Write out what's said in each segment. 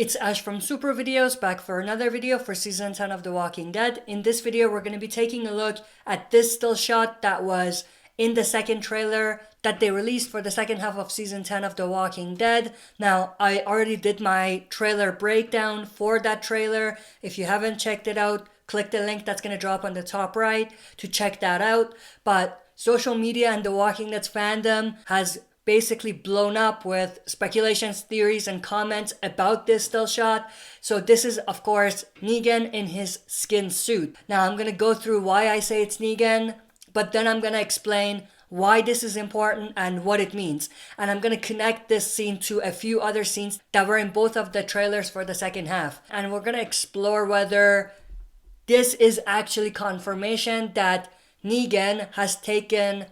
It's Ash from Super Videos, back for another video for Season 10 of The Walking Dead. In this video, we're going to be taking a look at this still shot that was in the second trailer that they released for the second half of Season 10 of The Walking Dead. Now, I already did my trailer breakdown for that trailer. If you haven't checked it out, click the link that's going to drop on the top right to check that out. But social media and The Walking Dead's fandom has basically blown up with speculations, theories, and comments about this still shot. So this is, of course, Negan in his skin suit. Now, I'm going to go through why I say it's Negan, but then I'm going to explain why this is important and what it means. And I'm going to connect this scene to a few other scenes that were in both of the trailers for the second half. And we're going to explore whether this is actually confirmation that Negan has taken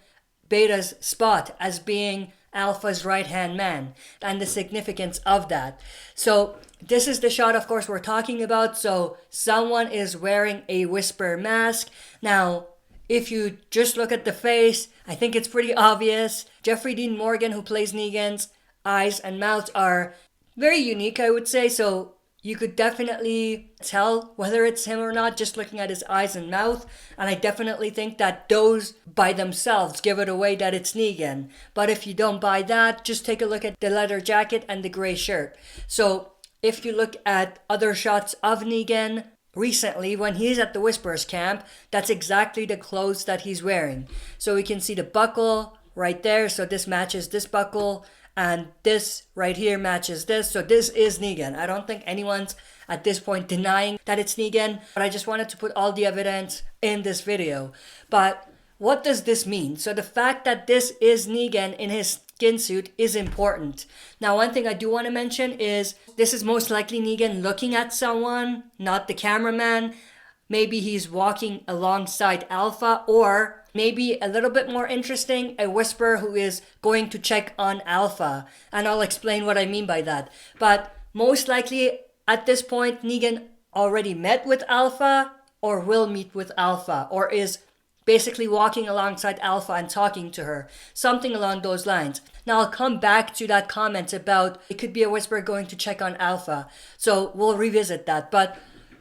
Beta's spot as being Alpha's right-hand man and the significance of that. So this is the shot, of course, we're talking about. So someone is wearing a Whisper mask. Now, if you just look at the face, I think it's pretty obvious. Jeffrey Dean Morgan, who plays Negan's eyes and mouth, are very unique, I would say. So you could definitely tell whether it's him or not just looking at his eyes and mouth. And I definitely think that those by themselves give it away that it's Negan. But if you don't buy that, just take a look at the leather jacket and the gray shirt. So if you look at other shots of Negan recently, when he's at the Whisperers camp, that's exactly the clothes that he's wearing. So we can see the buckle right there. So this matches this buckle. And this right here matches this. So this is Negan. I don't think anyone's at this point denying that it's Negan. But I just wanted to put all the evidence in this video. But what does this mean? So the fact that this is Negan in his skin suit is important. Now, one thing I do want to mention is this is most likely Negan looking at someone, not the cameraman. Maybe he's walking alongside Alpha, or maybe a little bit more interesting, a Whisperer who is going to check on Alpha. And I'll explain what I mean by that. But most likely at this point, Negan already met with Alpha or will meet with Alpha, or is basically walking alongside Alpha and talking to her. Something along those lines. Now I'll come back to that comment about it could be a Whisperer going to check on Alpha. So we'll revisit that. But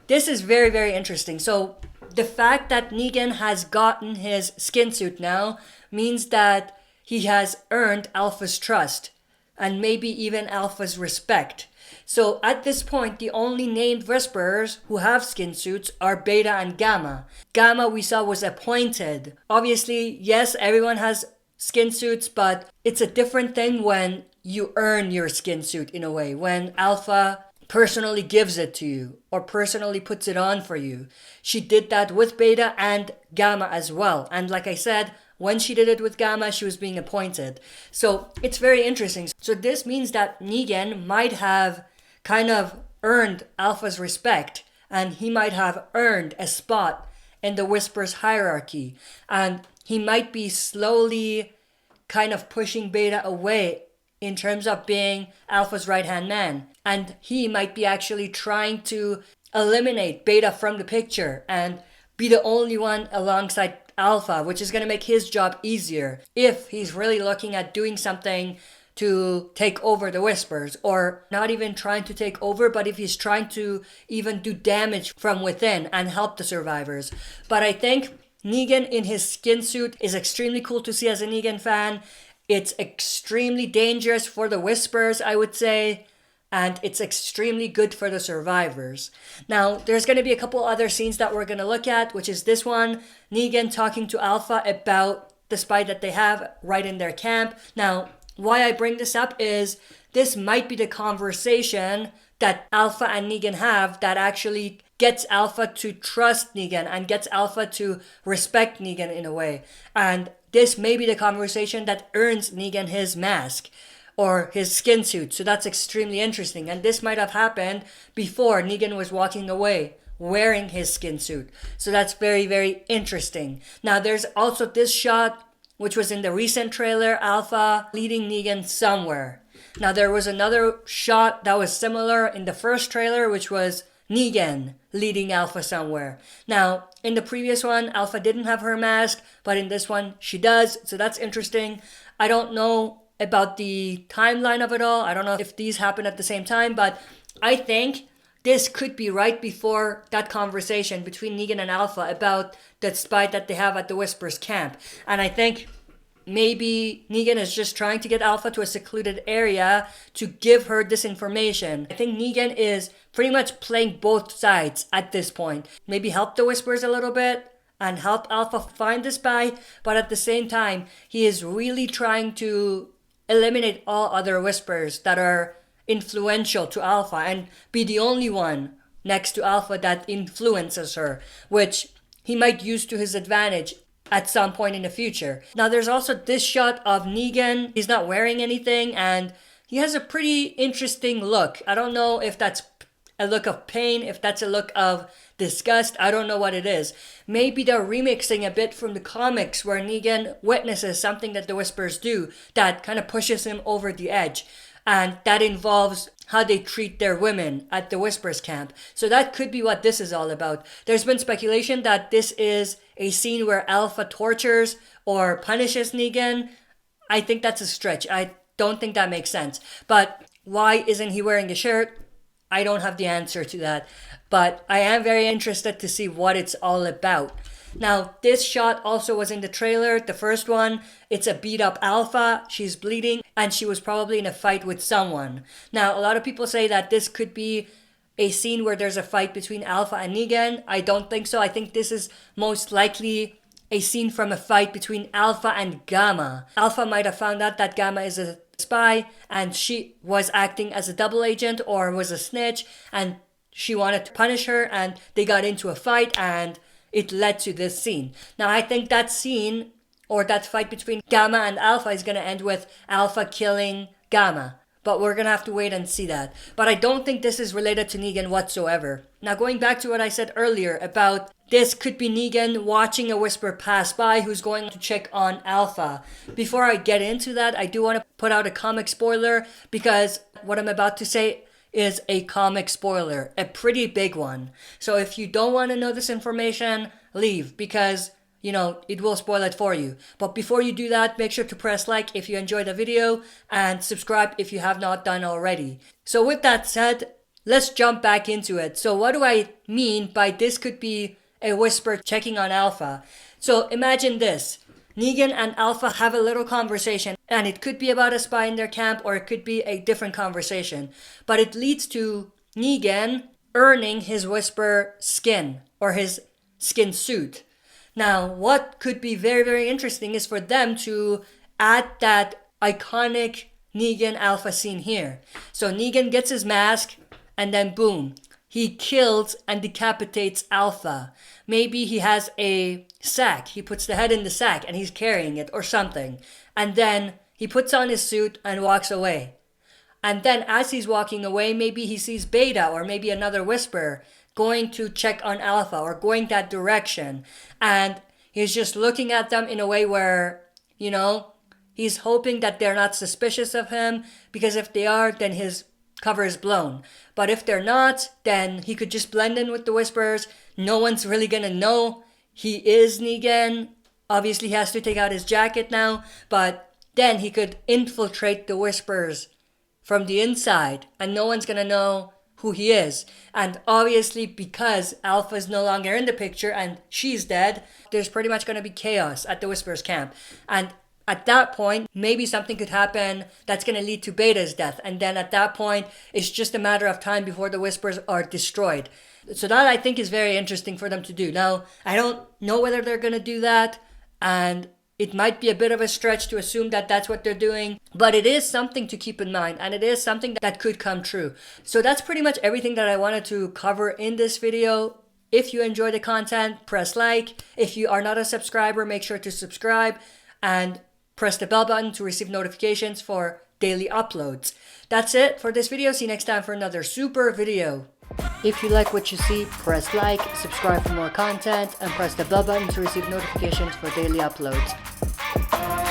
this is very, very interesting. So the fact that Negan has gotten his skin suit now means that he has earned Alpha's trust and maybe even Alpha's respect. So at this point, the only named Whisperers who have skin suits are Beta and Gamma. Gamma we saw was appointed. Obviously, yes, everyone has skin suits, but it's a different thing when you earn your skin suit in a way. When Alpha personally gives it to you or personally puts it on for you. She did that with Beta and Gamma as well. And like I said, when she did it with Gamma, she was being appointed. So it's very interesting. So this means that Negan might have kind of earned Alpha's respect, and he might have earned a spot in the Whisperers hierarchy. And he might be slowly kind of pushing Beta away in terms of being Alpha's right-hand man. And he might be actually trying to eliminate Beta from the picture and be the only one alongside Alpha, which is going to make his job easier if he's really looking at doing something to take over the Whisperers, or not even trying to take over, but if he's trying to even do damage from within and help the survivors. But I think Negan in his skin suit is extremely cool to see as a Negan fan. It's extremely dangerous for the Whisperers, I would say, and it's extremely good for the survivors. Now, there's going to be a couple other scenes that we're going to look at, which is this one, Negan talking to Alpha about the spy that they have right in their camp. Now, why I bring this up is this might be the conversation that Alpha and Negan have that actually gets Alpha to trust Negan and gets Alpha to respect Negan in a way. And this may be the conversation that earns Negan his mask or his skin suit. So that's extremely interesting. And this might have happened before Negan was walking away wearing his skin suit. So that's very, very interesting. Now there's also this shot, which was in the recent trailer, Alpha leading Negan somewhere. Now there was another shot that was similar in the first trailer, which was Negan leading Alpha somewhere. Now, in the previous one, Alpha didn't have her mask, but in this one, she does. So that's interesting. I don't know about the timeline of it all. I don't know if these happen at the same time, but I think this could be right before that conversation between Negan and Alpha about that spy that they have at the Whisperers camp. And I think maybe Negan is just trying to get Alpha to a secluded area to give her this information. I think Negan is pretty much playing both sides at this point. Maybe help the Whisperers a little bit and help Alpha find the spy, but at the same time, he is really trying to eliminate all other Whisperers that are influential to Alpha and be the only one next to Alpha that influences her, which he might use to his advantage at some point in the future. Now there's also this shot of Negan. He's not wearing anything and he has a pretty interesting look. I don't know if that's a look of pain, if that's a look of disgust. I don't know what it is. Maybe they're remixing a bit from the comics where Negan witnesses something that the Whisperers do that kind of pushes him over the edge. And that involves how they treat their women at the Whisperers camp. So that could be what this is all about. There's been speculation that this is a scene where Alpha tortures or punishes Negan. I think that's a stretch. I don't think that makes sense. But why isn't he wearing a shirt? I don't have the answer to that. But I am very interested to see what it's all about. Now, this shot also was in the trailer, the first one. It's a beat up Alpha. She's bleeding and she was probably in a fight with someone. Now, a lot of people say that this could be a scene where there's a fight between Alpha and Negan. I don't think so. I think this is most likely a scene from a fight between Alpha and Gamma. Alpha might have found out that Gamma is a spy and she was acting as a double agent or was a snitch and she wanted to punish her and they got into a fight and it led to this scene. Now I think that scene or that fight between Gamma and Alpha is going to end with Alpha killing Gamma. But we're going to have to wait and see that. But I don't think this is related to Negan whatsoever. Now going back to what I said earlier about this could be Negan watching a Whisperer pass by who's going to check on Alpha. Before I get into that, I do want to put out a comic spoiler because what I'm about to say is a comic spoiler, a pretty big one. So if you don't want to know this information, leave because, you know, it will spoil it for you. But before you do that, make sure to press like if you enjoyed the video and subscribe if you have not done already. So with that said, let's jump back into it. So what do I mean by this could be a Whisper checking on Alpha? So imagine this. Negan and Alpha have a little conversation and it could be about a spy in their camp or it could be a different conversation. But it leads to Negan earning his Whisper skin or his skin suit. Now, what could be very, very interesting is for them to add that iconic Negan Alpha scene here. So Negan gets his mask and then boom, he kills and decapitates Alpha. Maybe he has a sack. He puts the head in the sack and he's carrying it or something. And then he puts on his suit and walks away. And then as he's walking away, maybe he sees Beta or maybe another Whisperer going to check on Alpha or going that direction. And he's just looking at them in a way where, you know, he's hoping that they're not suspicious of him because if they are, then his cover is blown. But if they're not, then he could just blend in with the Whisperers. No one's really gonna know he is Negan. Obviously he has to take out his jacket now, but then he could infiltrate the Whisperers from the inside and no one's gonna know who he is. And obviously because Alpha is no longer in the picture and she's dead, there's pretty much gonna be chaos at the Whisperers camp. And at that point, maybe something could happen that's going to lead to Beta's death. And then at that point, it's just a matter of time before the Whisperers are destroyed. So that I think is very interesting for them to do. Now, I don't know whether they're going to do that. And it might be a bit of a stretch to assume that that's what they're doing. But it is something to keep in mind. And it is something that could come true. So that's pretty much everything that I wanted to cover in this video. If you enjoy the content, press like. If you are not a subscriber, make sure to subscribe. And press the bell button to receive notifications for daily uploads. That's it for this video. See you next time for another super video. If you like what you see, press like, subscribe for more content, and press the bell button to receive notifications for daily uploads.